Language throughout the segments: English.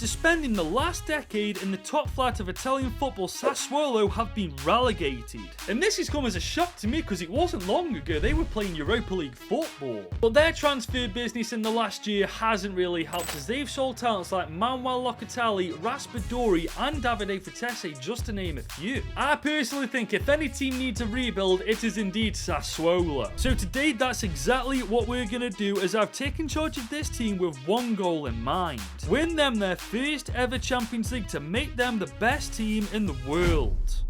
After spending the last decade in the top flight of Italian football, Sassuolo have been relegated. And this has come as a shock to me because it wasn't long ago they were playing Europa League football. But their transfer business in the last year hasn't really helped, as they've sold talents like Manuel Locatelli, Raspadori and Davide Vitesse, just to name a few. I personally think if any team needs a rebuild, it is indeed Sassuolo. So today that's exactly what we're going to do, as I've taken charge of this team with one goal in mind: win them their first ever Champions League to make them the best team in the world.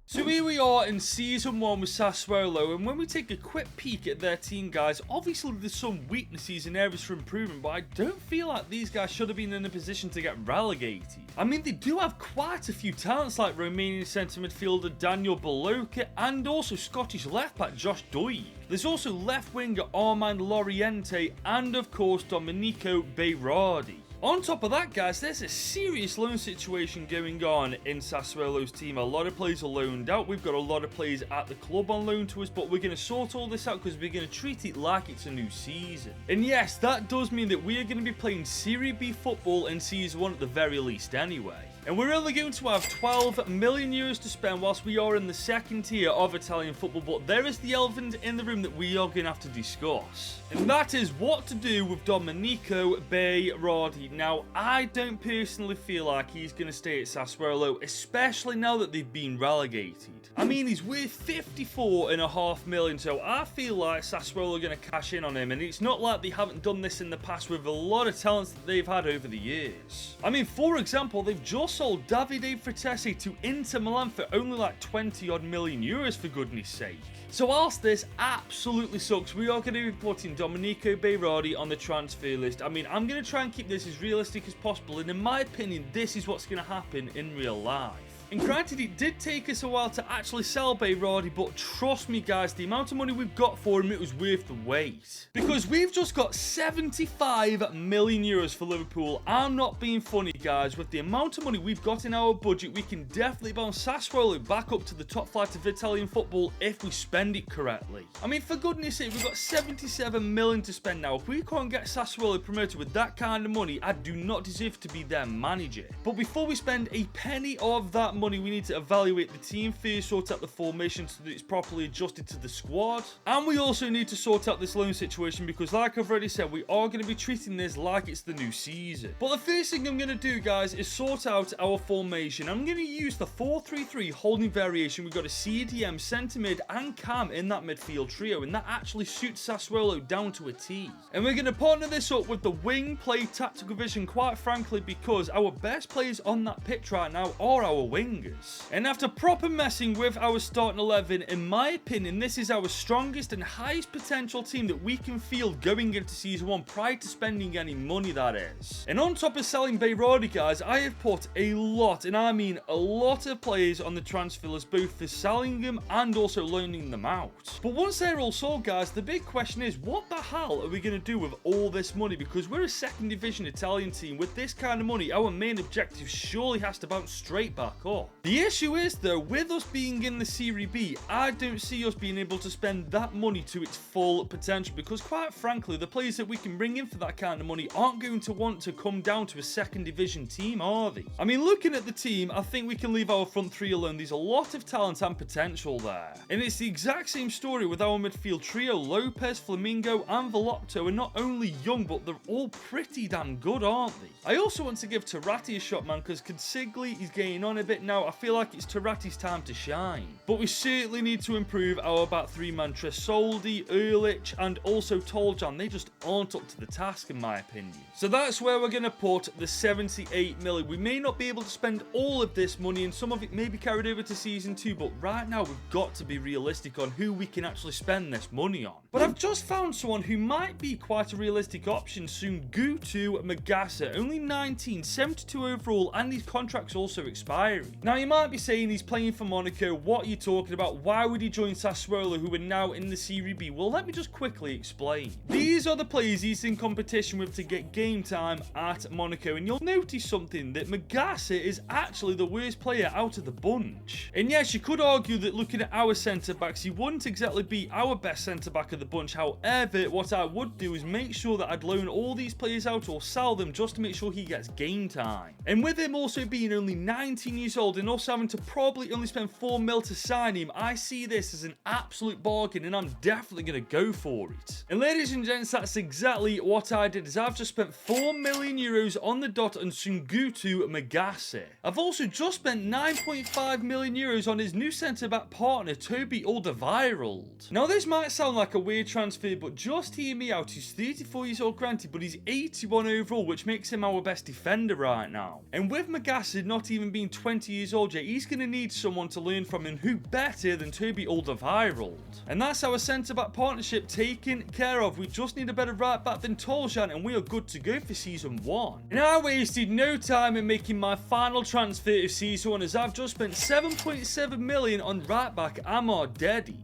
So here we are in Season 1 with Sassuolo, and when we take a quick peek at their team, guys, obviously there's some weaknesses and areas for improvement, but I don't feel like these guys should have been in a position to get relegated. I mean, they do have quite a few talents like Romanian centre midfielder Daniel Baloka and also Scottish left back Josh Doig. There's also left winger Armand Loriente and of course Domenico Berardi. On top of that, guys, there's a serious loan situation going on in Sassuolo's team. A lot of players are loaned out. We've got a lot of players at the club on loan to us, but we're going to sort all this out because we're going to treat it like it's a new season. And yes, that does mean that we are going to be playing Serie B football in Season 1 at the very least anyway. And we're only going to have 12 million euros to spend whilst we are in the second tier of Italian football, but there is the elephant in the room that we are going to have to discuss. And that is what to do with Domenico Berardi. Now, I don't personally feel like he's going to stay at Sassuolo, especially now that they've been relegated. I mean, he's worth 54.5 million, so I feel like Sassuolo are going to cash in on him, and it's not like they haven't done this in the past with a lot of talents that they've had over the years. I mean, for example, they've just sold Davide Vitesse to Inter Milan for only like 20 odd million euros, for goodness sake. So whilst this absolutely sucks, we are going to be putting Domenico Berardi on the transfer list. I mean, I'm going to try and keep this as realistic as possible, and in my opinion, this is what's going to happen in real life. And granted, it did take us a while to actually sell Berardi, but trust me guys, the amount of money we've got for him, it was worth the wait. Because we've just got 75 million euros for Liverpool. I'm not being funny guys, with the amount of money we've got in our budget, we can definitely bounce Sassuolo back up to the top flight of Italian football if we spend it correctly. I mean, for goodness sake, we've got 77 million to spend now. If we can't get Sassuolo promoted with that kind of money, I do not deserve to be their manager. But before we spend a penny of that money, we need to evaluate the team first, sort out the formation so that it's properly adjusted to the squad, and we also need to sort out this loan situation because, like I've already said, we are going to be treating this like it's the new season. But the first thing I'm going to do, guys, is sort out our formation. I'm going to use the 4-3-3 holding variation. We've got a CDM, centre mid and cam in that midfield trio, and that actually suits Sassuolo down to a T. And we're going to partner this up with the wing play tactical vision, quite frankly, because our best players on that pitch right now are our wingers. And after proper messing with our starting 11, in my opinion, this is our strongest and highest potential team that we can field going into Season 1 prior to spending any money, that is. And on top of selling Berardi, guys, I have put a lot, and I mean a lot of players on the transfer list, both for selling them and also loaning them out. But once they're all sold, guys, the big question is, what the hell are we going to do with all this money? Because we're a second division Italian team. With this kind of money, our main objective surely has to bounce straight back up. The issue is, though, with us being in the Serie B, I don't see us being able to spend that money to its full potential because, quite frankly, the players that we can bring in for that kind of money aren't going to want to come down to a second division team, are they? I mean, looking at the team, I think we can leave our front three alone. There's a lot of talent and potential there. And it's the exact same story with our midfield trio. Lopez, Flamingo and Velopto are not only young, but they're all pretty damn good, aren't they? I also want to give Taratti a shot, man, because Consigli is getting on a bit now. I feel like it's Taratti's time to shine. But we certainly need to improve our back three-man. Tresoldi, Ehrlich and also Toljan. They just aren't up to the task, in my opinion. So that's where we're going to put the 78 million. We may not be able to spend all of this money, and some of it may be carried over to Season 2, but right now we've got to be realistic on who we can actually spend this money on. But I've just found someone who might be quite a realistic option soon. Gutu Magassa, only 19, 72 overall, and his contract's also expiring. Now, you might be saying he's playing for Monaco. What are you talking about? Why would he join Sassuolo, who are now in the Serie B? Well, let me just quickly explain. These are the players he's in competition with to get game time at Monaco, and you'll notice something, that Magassa is actually the worst player out of the bunch. And yes, you could argue that looking at our centre-backs, he wouldn't exactly be our best centre-back of the bunch. However, what I would do is make sure that I'd loan all these players out or sell them just to make sure he gets game time. And with him also being only 19 years old and us having to probably only spend 4 mil to sign him, I see this as an absolute bargain, and I'm definitely going to go for it. And ladies and gents, that's exactly what I did, is I've just spent 4 million euros on the dot on Sungutu Magassa. I've also just spent 9.5 million euros on his new centre-back partner, Toby Alderweireld. Now, this might sound like a weird transfer, but just hear me out. He's 34 years old, granted, but he's 81 overall, which makes him our best defender right now. And with Magassa not even being 20 years old yet, he's going to need someone to learn from, and who better than Toby Alderweireld? And that's our centre-back partnership taken care of. We just need a better right-back than Toljan, and we are good to go for Season 1. And I wasted no time in making my final transfer of Season 1, as I've just spent 7.7 million on right-back Amar Dedic.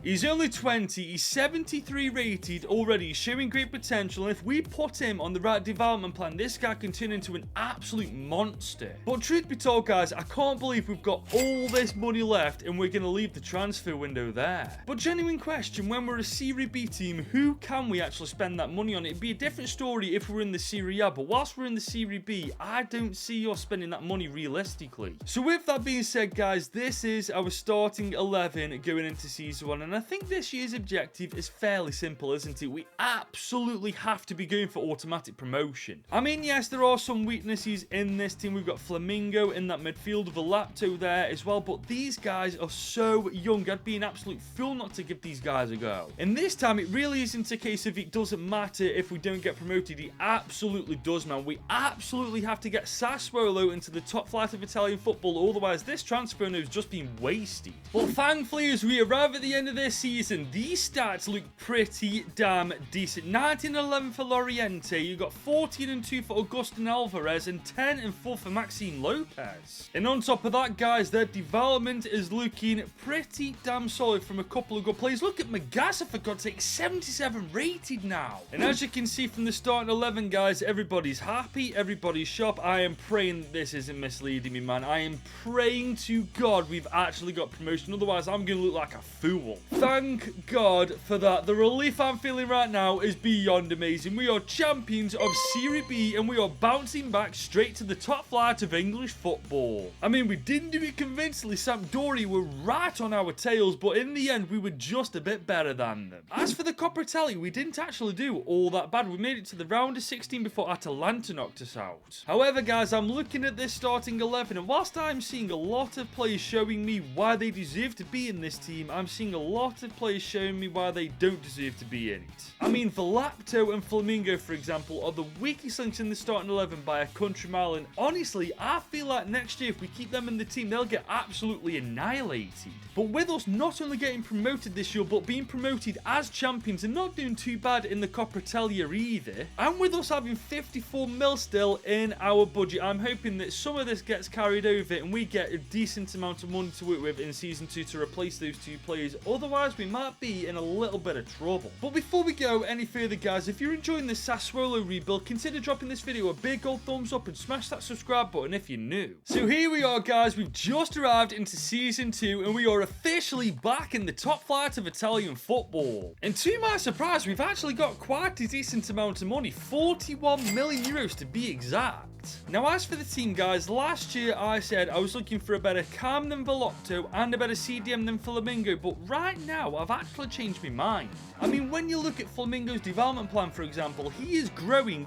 He's only 20, he's 73 rated already, he's showing great potential, and if we put him on the right development plan, this guy can turn into an absolute monster. But truth be told, guys, I can't believe we've got all this money left and we're going to leave the transfer window there. But genuine question, when we're a Serie B team, who can we actually spend that money on? It'd be a different story if we're in the Serie A, but whilst we're in the Serie B, I don't see us spending that money realistically. So with that being said, guys, this is our starting 11 going into Season 1, and I think this year's objective is fairly simple, isn't it? We absolutely have to be going for automatic promotion. I mean, yes, there are some weaknesses in this team. We've got Flamingo in that midfield, Velapto there as well, but these guys are so young. I'd be an absolute fool not to give these guys a go. And this time, it really isn't a case of it doesn't matter if we don't get promoted. It absolutely does, man. We absolutely have to get Sassuolo into the top flight of Italian football, otherwise this transfer window is just being wasted. But thankfully, as we arrive at the end of this season, these stats look pretty damn decent. 19-11 for Loriente, you got 14-2 for Agustin Alvarez, and 10-4 for Maxime Lopez. And on top of that, guys, their development is looking pretty damn solid from a couple of good players. Look at Magassa, for God's sake, 77 rated now. And as you can see from the starting 11, guys, everybody's happy, everybody's sharp. I am praying that this isn't misleading me, man. I am praying to God we've actually got promotion, otherwise I'm going to look like a fool. Thank God for that. The relief I'm feeling right now is beyond amazing. We are champions of Serie B, and we are bouncing back straight to the top flight of English football. I mean, we didn't do it convincingly. Sampdoria were right on our tails, but in the end, we were just a bit better than them. As for the Coppa Italia, we didn't actually do all that bad. We made it to the round of 16 before Atalanta knocked us out. However, guys, I'm looking at this starting 11, and whilst I'm seeing a lot of players showing me why they deserve to be in this team, I'm seeing a lot of players showing me why they don't deserve to be in it. I mean, Velapto and Flamingo, for example, are the weakest links in the starting 11 by a country mile, and honestly, I feel like next year, if we keep them in the team, they'll get absolutely annihilated. But with us not only getting promoted this year, but being promoted as champions and not doing too bad in the Coppa Italia either, and with us having 54 mil still in our budget, I'm hoping that some of this gets carried over and we get a decent amount of money to work with in Season 2 to replace those two players. Otherwise, we might be in a little bit of trouble. But before we go any further, guys, if you're enjoying this Sassuolo rebuild, consider dropping this video a big old thumbs up and smash that subscribe button if you're new. So here we are, guys. We've just arrived into Season 2 and we are officially back in the top flight of Italian football. And to my surprise, we've actually got quite a decent amount of money, 41 million euros to be exact. Now, as for the team, guys, last year I said I was looking for a better Cam than Velopto and a better CDM than Flamingo, but right now I've actually changed my mind. I mean, when you look at Flamingo's development plan, for example, he is growing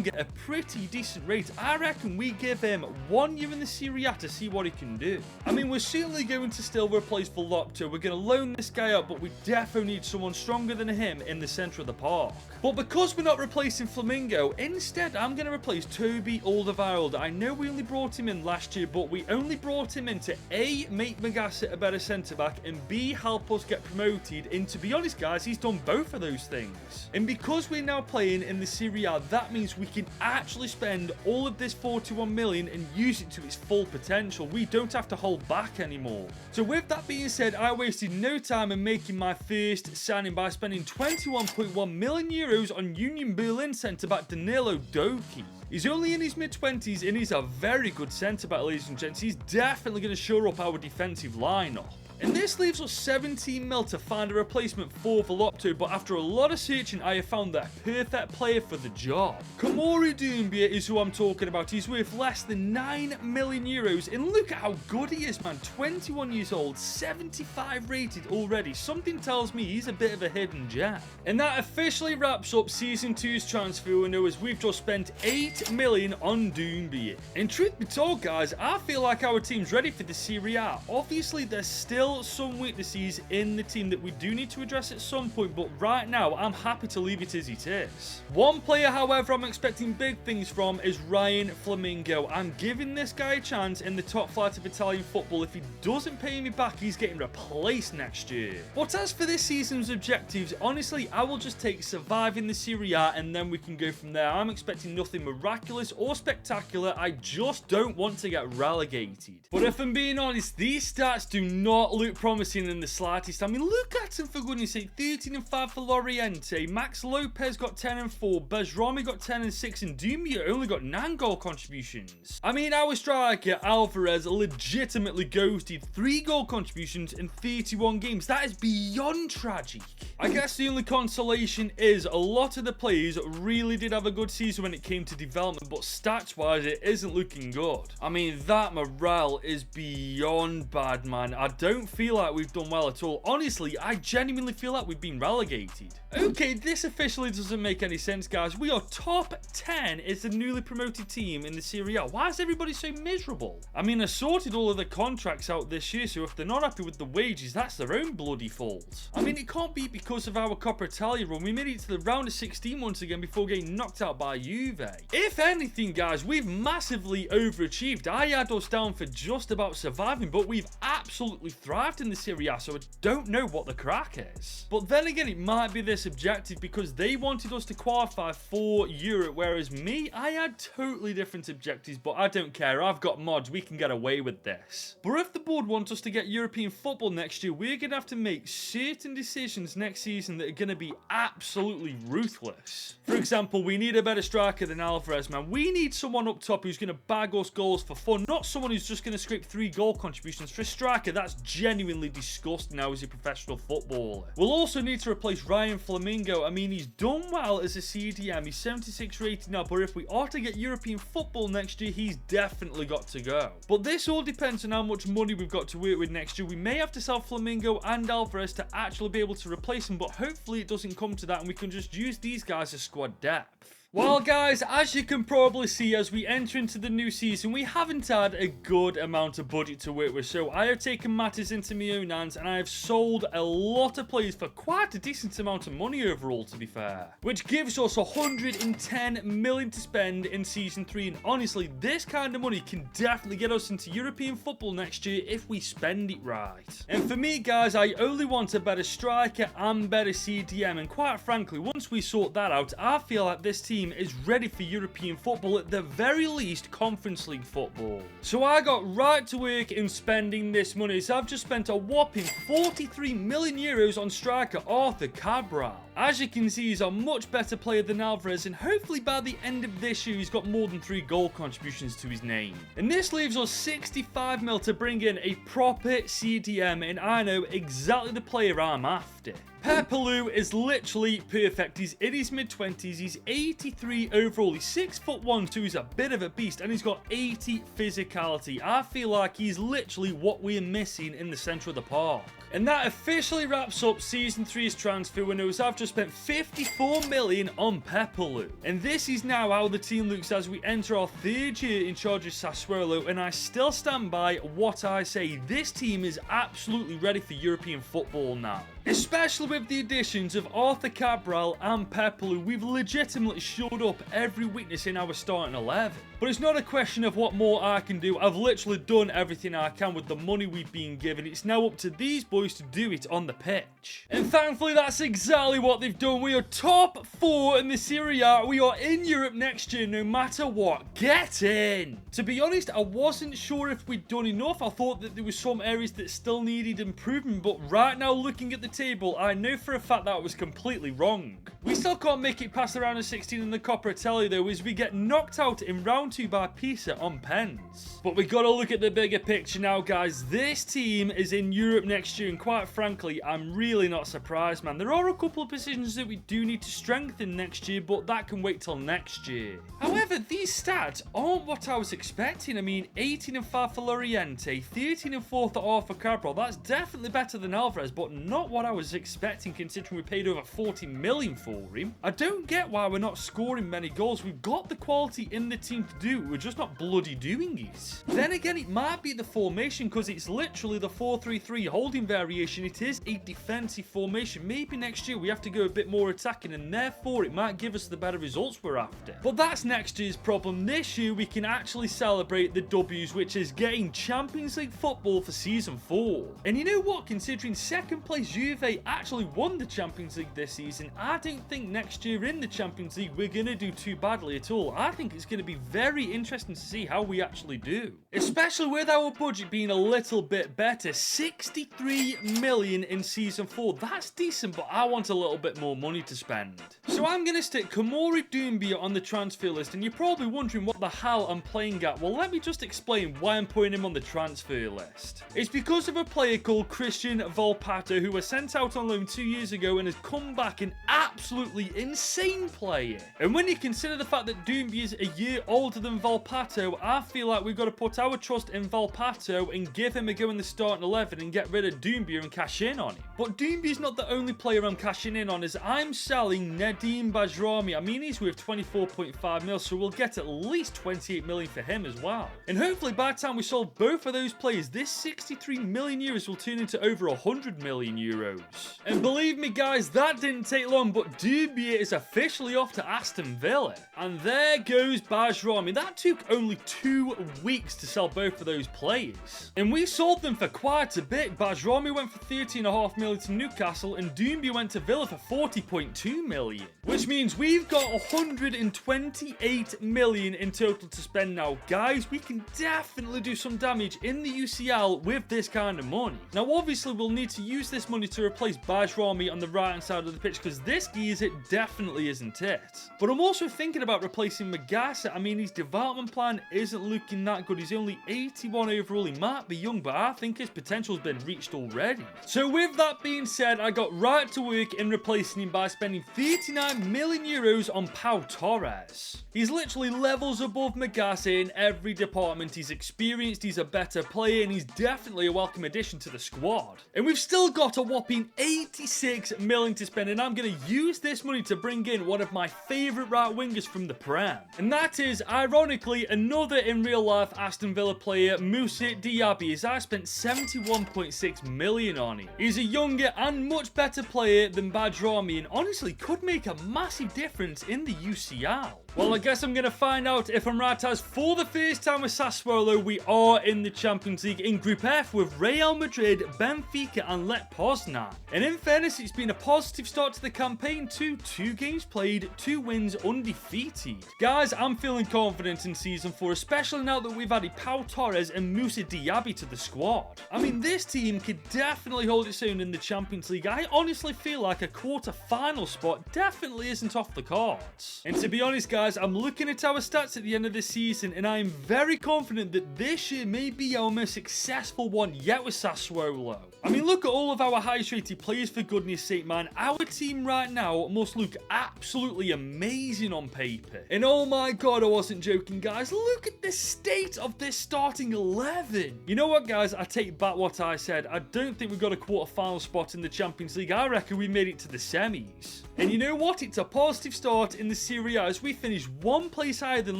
at a pretty decent rate. I reckon we give him 1 year in the Serie A to see what he can do. I mean, we're certainly going to still replace Velopto. We're going to loan this guy up, but we definitely need someone stronger than him in the centre of the park. But because we're not replacing Flamingo, instead I'm going to replace Toby Alderweireld. I know we only brought him in last year, but we only brought him in to A, make Magassa a better centre-back, and B, help us get promoted. And to be honest, guys, he's done both of those things. And because we're now playing in the Serie A, that means we can actually spend all of this 41 million and use it to its full full potential. We don't have to hold back anymore. So with that being said, I wasted no time in making my first signing by spending 21.1 million euros on Union Berlin centre-back Danilo Doki. He's only in his mid-20s and he's a very good centre-back, ladies and gents. He's definitely going to shore up our defensive lineup. And this leaves us 17 mil to find a replacement for Velopto, but after a lot of searching, I have found the perfect player for the job. Komoru Doumbia is who I'm talking about. He's worth less than 9 million euros, and look at how good he is, man. 21 years old, 75 rated already. Something tells me he's a bit of a hidden gem. And that officially wraps up Season 2's transfer window, as we've just spent 8 million on Doumbia. And truth be told, guys, I feel like our team's ready for the Serie A. Obviously, there's still some weaknesses in the team that we do need to address at some point, but right now I'm happy to leave it as it is. One player, however, I'm expecting big things from is Ryan Flamingo. I'm giving this guy a chance in the top flight of Italian football. If he doesn't pay me back, he's getting replaced next year. But as for this season's objectives, honestly, I will just take surviving the Serie A and then we can go from there. I'm expecting nothing miraculous or spectacular. I just don't want to get relegated. But if I'm being honest, these stats do not look promising in the slightest. I mean, look at him, for goodness sake. 13 and 5 for Loriente. Max Lopez got 10 and 4. Bezrami got 10 and 6. And Doumbia only got 9 goal contributions. I mean, our striker, Alvarez, legitimately ghosted 3 goal contributions in 31 games. That is beyond tragic. I guess the only consolation is a lot of the players really did have a good season when it came to development, but stats-wise, it isn't looking good. I mean, that morale is beyond bad, man. I don't feel like we've done well at all. Honestly, I genuinely feel like we've been relegated. Okay, this officially doesn't make any sense, guys. We are top 10 as the newly promoted team in the Serie A. Why is everybody so miserable? I mean, I sorted all of the contracts out this year, so if they're not happy with the wages, that's their own bloody fault. I mean, it can't be because of our Coppa Italia run. We made it to the round of 16 once again before getting knocked out by Juve. If anything, guys, we've massively overachieved. I had us down for just about surviving, but we've absolutely thrived in the Serie A, so I don't know what the crack is. But then again, it might be this objective because they wanted us to qualify for Europe, whereas me, I had totally different objectives, but I don't care. I've got mods. We can get away with this. But if the board wants us to get European football next year, we're going to have to make certain decisions next season that are going to be absolutely ruthless. For example, we need a better striker than Alvarez, man. We need someone up top who's going to bag us goals for fun, not someone who's just going to scrape 3 goal contributions. For a striker, that's genuinely disgusting now as a professional footballer. We'll also need to replace Ryan Flamingo. I mean, he's done well as a CDM. He's 76 rated now, but if we are to get European football next year, he's definitely got to go. But this all depends on how much money we've got to work with next year. We may have to sell Flamingo and Alvarez to actually be able to replace him, but hopefully it doesn't come to that and we can just use these guys as squad depth. Well, guys, as you can probably see, as we enter into the new season, we haven't had a good amount of budget to work with. So I have taken matters into my own hands and I have sold a lot of players for quite a decent amount of money overall, to be fair. Which gives us 110 million to spend in Season 3. And honestly, this kind of money can definitely get us into European football next year if we spend it right. And for me, guys, I only want a better striker and better CDM. And quite frankly, once we sort that out, I feel like this team is ready for European football, at the very least Conference League football. So I got right to work in spending this money. So I've just spent a whopping 43 million euros on striker Arthur Cabral. As you can see, he's a much better player than Alvarez, and hopefully by the end of this year he's got more than 3 goal contributions to his name. And this leaves us 65 mil to bring in a proper CDM, and I know exactly the player I'm after. Pepelu is literally perfect. He's in his mid-20s. He's 83 overall. He's 6'1", so he's a bit of a beast. And he's got 80 physicality. I feel like he's literally what we're missing in the centre of the park. And that officially wraps up Season 3's transfer windows. I've just spent 54 million on Pepelu. And this is now how the team looks as we enter our 3rd year in charge of Sassuolo. And I still stand by what I say. This team is absolutely ready for European football now. Especially with the additions of Arthur Cabral and Pepelu, we've legitimately shored up every weakness in our starting 11. But it's not a question of what more I can do. I've literally done everything I can with the money we've been given. It's now up to these boys to do it on the pitch. And thankfully, that's exactly what they've done. We are top 4 in the Serie A. We are in Europe next year, no matter what. Get in! To be honest, I wasn't sure if we'd done enough. I thought that there were some areas that still needed improvement. But right now, looking at the table, I know for a fact that was completely wrong. We still can't make it past the round of 16 in the Coppa Italia, though, as we get knocked out in round 2 by Pisa on pens. But we got to look at the bigger picture now, guys. This team is in Europe next year, and quite frankly, I'm really not surprised, man. There are a couple of positions that we do need to strengthen next year, but that can wait till next year. However, these stats aren't what I was expecting. I mean, 18 and 5 for Loriente, 13 and 4 for Arthur Cabral. That's definitely better than Alvarez, but not what I was expecting considering we paid over 40 million for him. I don't get why we're not scoring many goals. We've got the quality in the team to do it. We're just not bloody doing it. Then again, it might be the formation because it's literally the 4-3-3 holding variation. It is a defensive formation. Maybe next year we have to go a bit more attacking and therefore it might give us the better results we're after. But that's next year's problem. This year we can actually celebrate the W's, which is getting Champions League football for season 4. And you know what? Considering second place Juve actually won the Champions League this season, I don't think next year in the Champions League we're going to do too badly at all. I think it's going to be very interesting to see how we actually do. Especially with our budget being a little bit better. 63 million in season 4. That's decent, but I want a little bit more money to spend. So I'm going to stick Kamori Doumbia on the transfer list, and you're probably wondering what the hell I'm playing at. Well, let me just explain why I'm putting him on the transfer list. It's because of a player called Christian Volpato who was sent out on loan 2 years ago and has come back an absolutely insane player. And when you consider the fact that Doumbia is a year older than Volpato, I feel like we've got to put our trust in Volpato and give him a go in the starting 11 and get rid of Doumbia and cash in on him. But Doumbia is not the only player I'm cashing in on, as I'm selling Nedim Bajrami. I mean, he's worth 24.5 mil, so we'll get at least 28 million for him as well. And hopefully by the time we sold both of those players, this 63 million euros will turn into over 100 million euros. And believe me guys, that didn't take long, but Doumbia is officially off to Aston Villa. And there goes Bajrami. That took only 2 weeks to sell both of those players. And we sold them for quite a bit. Bajrami went for 30.5 million to Newcastle and Doumbia went to Villa for 40.2 million. Which means we've got 128 million in total to spend now. Guys, we can definitely do some damage in the UCL with this kind of money. Now obviously we'll need to use this money to replace Bajrami on the right hand side of the pitch because this geezer definitely isn't it. But I'm also thinking about replacing Magasa. I mean, his development plan isn't looking that good. He's only 81 overall. He might be young, but I think his potential's been reached already. So with that being said, I got right to work in replacing him by spending 39 million euros on Pau Torres. He's literally levels above Magasa in every department. He's experienced, he's a better player, and he's definitely a welcome addition to the squad. And we've still got a whopping 86 million to spend, and I'm going to use this money to bring in one of my favourite right wingers from the Prem. And that is, ironically, another in real life Aston Villa player, Moussa Diaby, as I spent 71.6 million on him. He's a younger and much better player than Bajrami, and honestly could make a massive difference in the UCL. Well, I guess I'm going to find out if I'm right, as for the first time with Sassuolo, we are in the Champions League in Group F with Real Madrid, Benfica and Lech Poznan. And in fairness, it's been a positive start to the campaign too. 2 games played, 2 wins, undefeated. Guys, I'm feeling confident in Season 4, especially now that we've added Pau Torres and Moussa Diaby to the squad. I mean, this team could definitely hold its own in the Champions League. I honestly feel like a quarter-final spot definitely isn't off the cards. And to be honest, guys, I'm looking at our stats at the end of the season and I am very confident that this year may be our most successful one yet with Sassuolo. I mean, look at all of our highest rated players, for goodness sake, man. Our team right now must look absolutely amazing on paper. And oh my god, I wasn't joking, guys. Look at the state of this starting 11. You know what, guys? I take back what I said. I don't think we got a quarter-final spot in the Champions League. I reckon we made it to the semis. And you know what? It's a positive start in the Serie A as we finished 1 place higher than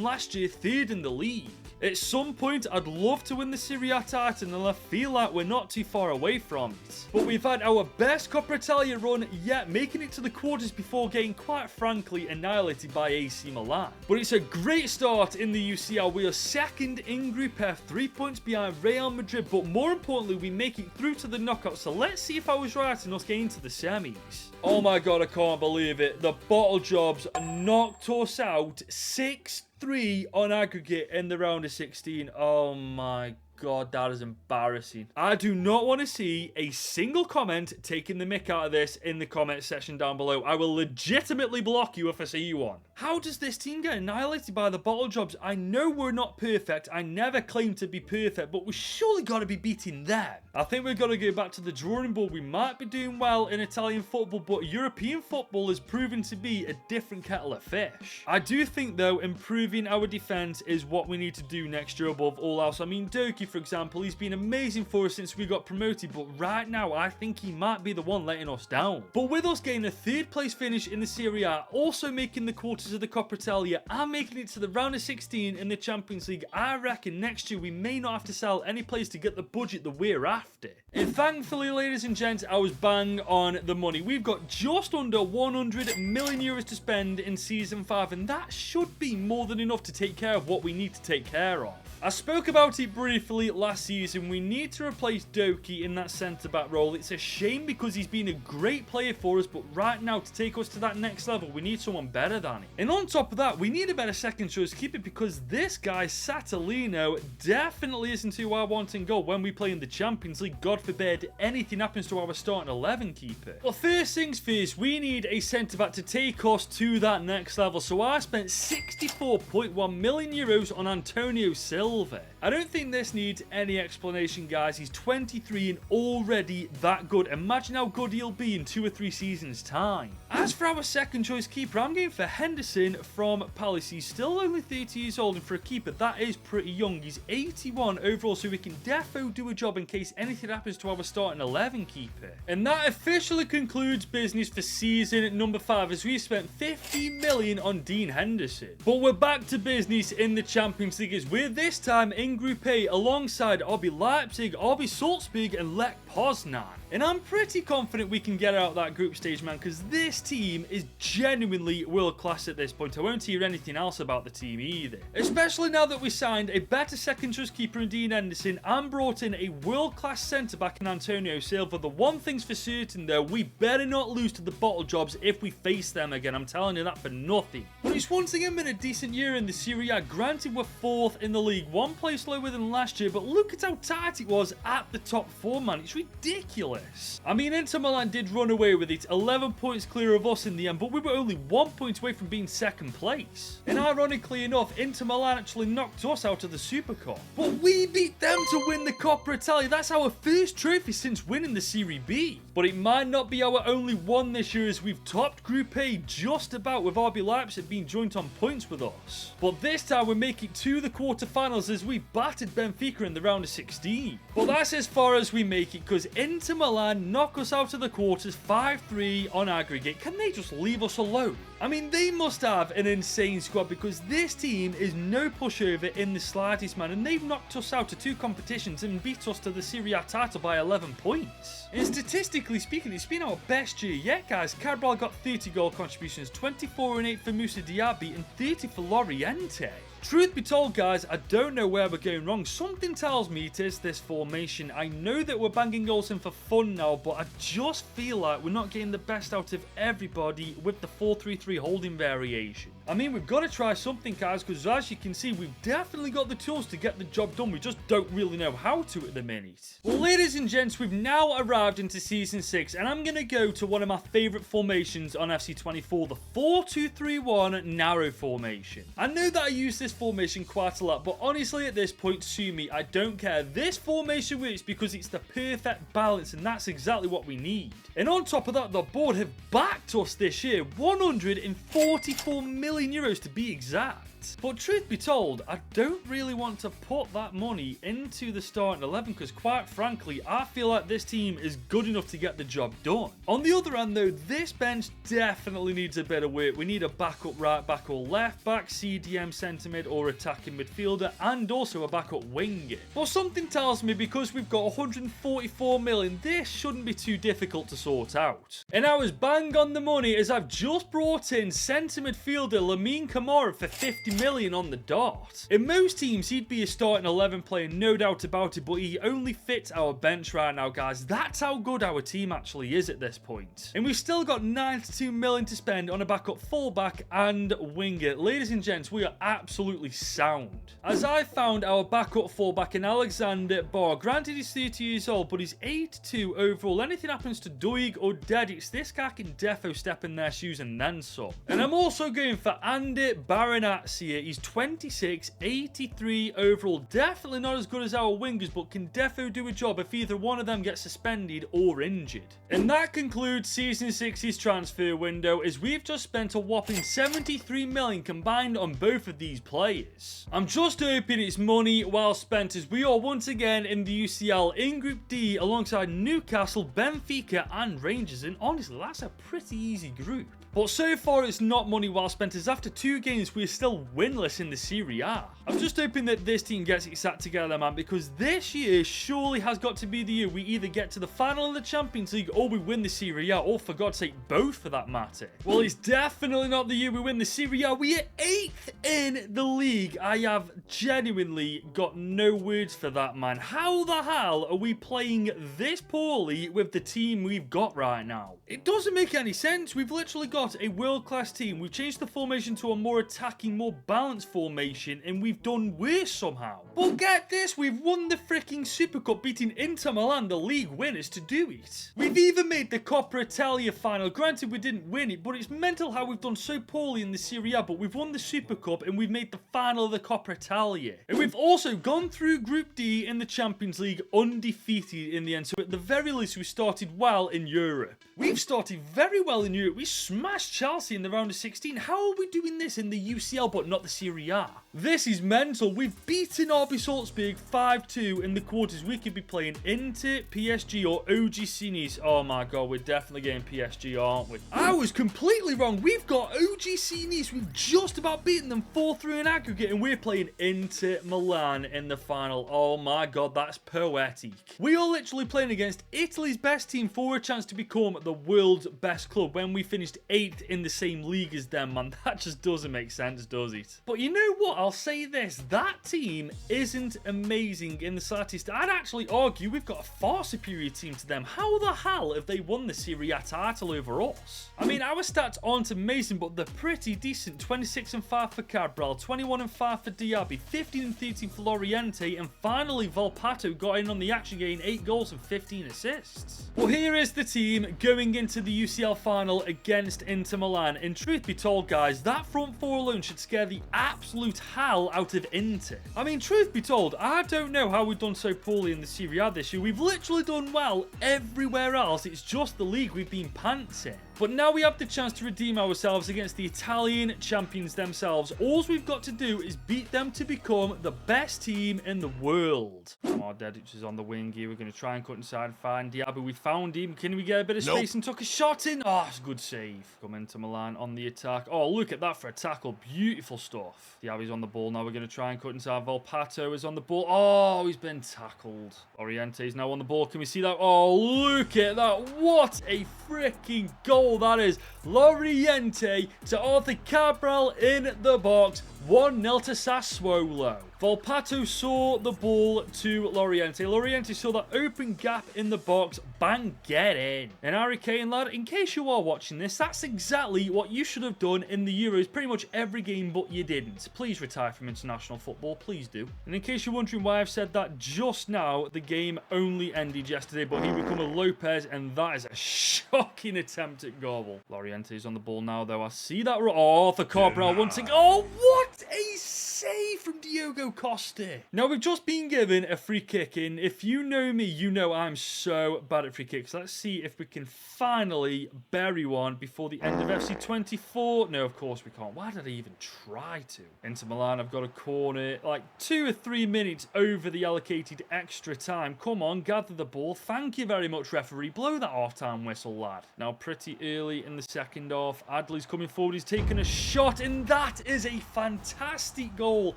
last year, 3rd in the league. At some point, I'd love to win the Serie A title, and I feel like we're not too far away from it. But we've had our our best Coppa Italia run yet, making it to the quarters before getting, quite frankly, annihilated by AC Milan. But it's a great start in the UCL. We are second in Group F, 3 points behind Real Madrid, but more importantly, we make it through to the knockouts. So let's see if I was right in us getting to the semis. Oh my god, I can't believe it. The Bottle Jobs knocked us out 6-3 on aggregate in the round of 16. Oh my god, that is embarrassing. I do not want to see a single comment taking the mick out of this in the comment section down below. I will legitimately block you if I see you one. How does this team get annihilated by the Bottle Jobs? I know we're not perfect. I never claimed to be perfect, but we surely got to be beating them. I think we've got to go back to the drawing board. We might be doing well in Italian football, but European football has proven to be a different kettle of fish. I do think, though, improving our defense is what we need to do next year above all else. I mean, Doki, for example, he's been amazing for us since we got promoted, but right now I think he might be the one letting us down. But with us getting a 3rd place finish in the Serie A, also making the quarters of the Coppa Italia, and making it to the round of 16 in the Champions League, I reckon next year we may not have to sell any players to get the budget that we're after. And thankfully, ladies and gents, I was bang on the money. We've got just under 100 million euros to spend in Season 5, and that should be more than enough to take care of what we need to take care of. I spoke about it briefly last season. We need to replace Doki in that centre-back role. It's a shame because he's been a great player for us, but right now, to take us to that next level, we need someone better than him. And on top of that, we need a better second choice keeper because this guy, Satolino, definitely isn't who I want in goal when we play in the Champions League. God forbid anything happens to our starting 11 keeper. Well, first things first, we need a centre-back to take us to that next level. So I spent 64.1 million euros on Antonio Silva. I don't think this needs any explanation, guys. He's 23 and already that good. Imagine how good he'll be in 2 or 3 seasons' time. As for our second choice keeper, I'm going for Henderson from Palace. He's still only 30 years old, and for a keeper, that is pretty young. He's 81 overall, so we can defo do a job in case anything happens to our starting 11 keeper. And that officially concludes business for season number 5, as we spent 50 million on Dean Henderson. But we're back to business in the Champions League, as we're this time in Group A alongside RB Leipzig, RB Salzburg, and Lech Poznan. And I'm pretty confident we can get out that group stage, man, because this team is genuinely world class at this point. I won't hear anything else about the team either. Especially now that we signed a better second choice keeper in Dean Henderson and brought in a world class centre back in Antonio Silva. The one thing's for certain though, we better not lose to the Bottle Jobs if we face them again. I'm telling you that for nothing. But it's once again been a decent year in the Serie A. Granted, we're 4th in the league, 1 place lower than last year, but look at how tight it was at the top 4, man. It's ridiculous. I mean, Inter Milan did run away with it, 11 points clear of us in the end, but we were only 1 point away from being 2nd place. And ironically enough, Inter Milan actually knocked us out of the Super Cup. But we beat them to win the Coppa Italia. That's our first trophy since winning the Serie B. But it might not be our only one this year, as we've topped Group A just about, with RB Leipzig being joint on points with us. But this time we make it to the quarterfinals as we battered Benfica in the round of 16. But that's as far as we make it, because Inter Milan knock us out of the quarters 5-3 on aggregate. Can they just leave us alone? I mean, they must have an insane squad, because this team is no pushover in the slightest, man, and they've knocked us out of 2 competitions and beat us to the Serie A title by 11 points. And statistically speaking, it's been our best year yet, guys. Cabral got 30 goal contributions, 24 and 8 for Moussa Diaby, and 30 for Loriente. Truth be told, guys, I don't know where we're going wrong. Something tells me it is this formation. I know that we're banging goals in for fun now, but I just feel like we're not getting the best out of everybody with the 4-3-3 holding variation. I mean, we've got to try something, guys, because as you can see, we've definitely got the tools to get the job done. We just don't really know how to at the minute. Well, ladies and gents, we've now arrived into Season 6, and I'm going to go to one of my favourite formations on FC24, the 4-2-3-1 narrow formation. I know that I use this formation quite a lot, but honestly, at this point, sue me, I don't care. This formation works because it's the perfect balance, and that's exactly what we need. And on top of that, the board have backed us this year. 144 million million euros to be exact. But truth be told, I don't really want to put that money into the starting 11 because quite frankly, I feel like this team is good enough to get the job done. On the other hand though, this bench definitely needs a bit of work. We need a backup right back or left back, CDM centre mid or attacking midfielder, and also a backup winger. But something tells me because we've got 144 million, this shouldn't be too difficult to sort out. And I was bang on the money as I've just brought in centre midfielder Lamine Camara for 50 million on the dot. In most teams, he'd be a starting 11 player, no doubt about it, but he only fits our bench right now, guys. That's how good our team actually is at this point. And we've still got 92 million to spend on a backup fullback and winger. Ladies and gents, we are absolutely sound. As I found our backup fullback in Alexander Barr, granted he's 30 years old, but he's 82 overall. Anything happens to Doig or Dedic, this guy can defo step in their shoes and then some. And I'm also going for Andy Baranazzi. He's 26, 83 overall. Definitely not as good as our wingers, but can defo do a job if either one of them gets suspended or injured. And that concludes Season 6's transfer window, as we've just spent a whopping 73 million combined on both of these players. I'm just hoping it's money well spent, as we are once again in the UCL in Group D alongside Newcastle, Benfica and Rangers, and honestly that's a pretty easy group. But so far it's not money well spent, as after 2 games we're still winless in the Serie A. I'm just hoping that this team gets it sat together, man, because this year surely has got to be the year we either get to the final of the Champions League or we win the Serie A, or for God's sake both for that matter. Well, it's definitely not the year we win the Serie A. We are 8th in the league. I have genuinely got no words for that, man. How the hell are we playing this poorly with the team we've got right now? It doesn't make any sense. We've literally got a world-class team. We've changed the formation to a more attacking, more balanced formation, and we've done worse somehow. But get this, we've won the freaking Super Cup, beating Inter Milan, the league winners, to do it. We've even made the Coppa Italia final. Granted, we didn't win it, but it's mental how we've done so poorly in the Serie A, but we've won the Super Cup and we've made the final of the Coppa Italia. And we've also gone through Group D in the Champions League undefeated in the end, so at the very least we started well in Europe. We've started very well in Europe. We smashed Chelsea in the round of 16. How are we doing this in the UCL but not the Serie A? This is mental. We've beaten RB Salzburg 5-2 in the quarters. We could be playing Inter, PSG or OGC Nice. Oh my god, we're definitely getting PSG, aren't we? I was completely wrong. We've got OGC Nice. We've just about beaten them 4-3 in aggregate, and we're playing Inter Milan in the final. Oh my god, that's poetic. We are literally playing against Italy's best team for a chance to become the world's best club when we finished 8th in the same league as them, man. That just doesn't make sense, does it? But you know what? I'll say this. That team isn't amazing in the slightest. I'd actually argue we've got a far superior team to them. How the hell have they won the Serie A title over us? I mean, our stats aren't amazing, but they're pretty decent. 26-5 for Cabral, 21-5 for Diaby, 15-13 for Loriente, and finally Volpato got in on the action, getting 8 goals and 15 assists. Well, here is the team going into the UCL final against Inter Milan. And truth be told, guys, that front four alone should scare the absolute hell out of Inter. I mean, truth be told, I don't know how we've done so poorly in the Serie A this year. We've literally done well everywhere else. It's just the league we've been pants in. But now we have the chance to redeem ourselves against the Italian champions themselves. All we've got to do is beat them to become the best team in the world. Oh, Dedic is on the wing here. We're going to try and cut inside and find Diaby. We found him. Can we get a bit of space and took a shot in? Oh, it's a good save. Come into Milan on the attack. Oh, look at that for a tackle. Beautiful stuff. Diaby's on the ball now. We're going to try and cut inside. Volpato is on the ball. Oh, he's been tackled. Oriente is now on the ball. Can we see that? Oh, look at that. What a freaking goal that is. Loriente to Arthur Cabral in the box. 1-0 to Sassuolo. Volpato saw the ball to Loriente. Loriente saw that open gap in the box. Bang, get in. And Harry Kane, lad, in case you are watching this, that's exactly what you should have done in the Euros pretty much every game, but you didn't. Please retire from international football. Please do. And in case you're wondering why I've said that just now, the game only ended yesterday, but here we come with Lopez, and that is a shocking attempt at goal. Loriente is on the ball now, though. I see that. Oh, for Cabral once again. Oh, what a save from Diogo Diogo Costa. Now, we've just been given a free kick in. If you know me, you know I'm so bad at free kicks. Let's see if we can finally bury one before the end of FC 24. No, of course we can't. Why did I even try to? Inter Milan have got a corner like 2 or 3 minutes over the allocated extra time. Come on, gather the ball. Thank you very much, referee. Blow that half-time whistle, lad. Now, pretty early in the second half, Adley's coming forward. He's taking a shot, and that is a fantastic goal.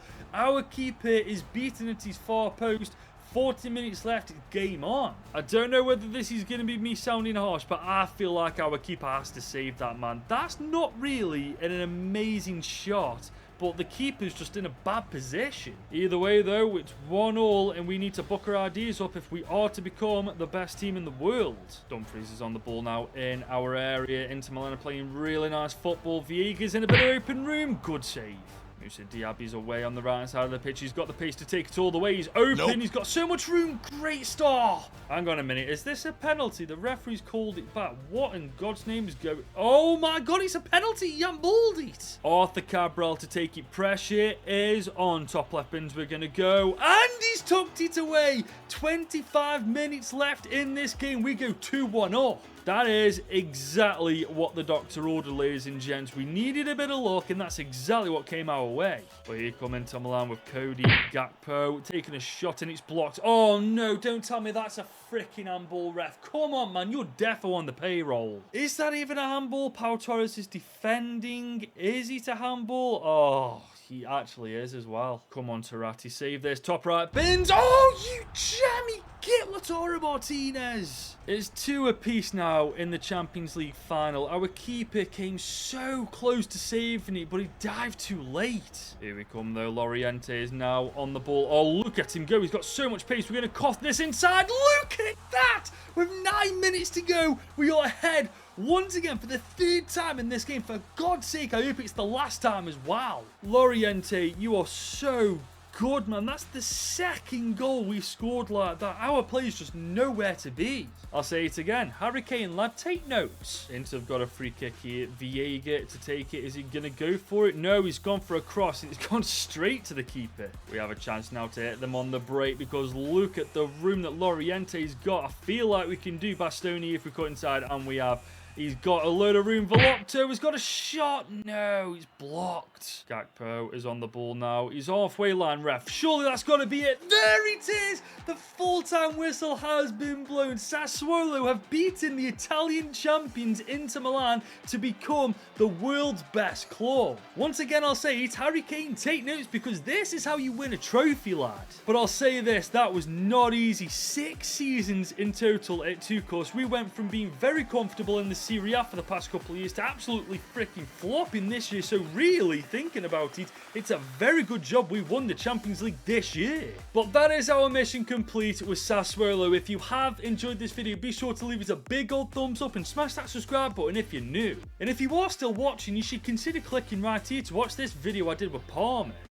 Our keeper is beaten at his far post. 40 minutes left, it's game on. I don't know whether this is going to be me sounding harsh, but I feel like our keeper has to save that, man. That's not really an amazing shot, but the keeper's just in a bad position. Either way, though, it's 1-1, and we need to buck our ideas up if we are to become the best team in the world. Dumfries is on the ball now in our area. Inter Milan are playing really nice football. Viega's in a bit of open room. Good save. Musa Diaby's away on the right side of the pitch. He's got the pace to take it all the way. He's open. Nope. He's got so much room. Great start. Hang on a minute. Is this a penalty? The referee's called it back. What in God's name is going... Oh my God, it's a penalty. He handballed it. Arthur Cabral to take it. Pressure is on. Top left bins. We're going to go. And he's tucked it away. 25 minutes left in this game. We go 2-1 up. That is exactly what the doctor ordered, ladies and gents. We needed a bit of luck, and that's exactly what came our way. But here come Inter Milan with Cody Gakpo taking a shot, and it's blocked. Oh, no, don't tell me that's a freaking handball, ref. Come on, man, you're defo on the payroll. Is that even a handball? Pau Torres is defending. Is it a handball? Oh, he actually is as well. Come on, Tarati, save this. Top right, bins. Oh, you jammy git, Lautaro Martinez. It's 2 apiece now in the Champions League final. Our keeper came so close to saving it, but he dived too late. Here we come, though. Loriente is now on the ball. Oh, look at him go. He's got so much pace. We're going to cough this inside. Look at that. With 9 minutes to go, we are ahead once again for the 3rd time in this game. For God's sake, I hope it's the last time as well. Loriente, you are so good, man. That's the 2nd goal we've scored like that. Our play's just nowhere to be. I'll say it again. Harry Kane, lad, take notes. Inter have got a free kick here. Viega to take it. Is he going to go for it? No, he's gone for a cross. It's gone straight to the keeper. We have a chance now to hit them on the break, because look at the room that Loriente's got. I feel like we can do Bastoni if we cut inside, and we have. He's got a load of room. Velocto has got a shot. No, he's blocked. Gakpo is on the ball now. He's halfway line, ref. Surely that's got to be it. There it is. The full-time whistle has been blown. Sassuolo have beaten the Italian champions Inter Milan to become the world's best club. Once again, I'll say it's Harry Kane. Take notes, because this is how you win a trophy, lad. But I'll say this, that was not easy. 6 seasons in total it took us. We went from being very comfortable in the Serie A for the past couple of years to absolutely freaking flopping this year. So really, thinking about it, it's a very good job we won the Champions League this year. But that is our mission complete with Sassuolo. If you have enjoyed this video, be sure to leave us a big old thumbs up and smash that subscribe button if you're new. And if you are still watching, you should consider clicking right here to watch this video I did with Palmer.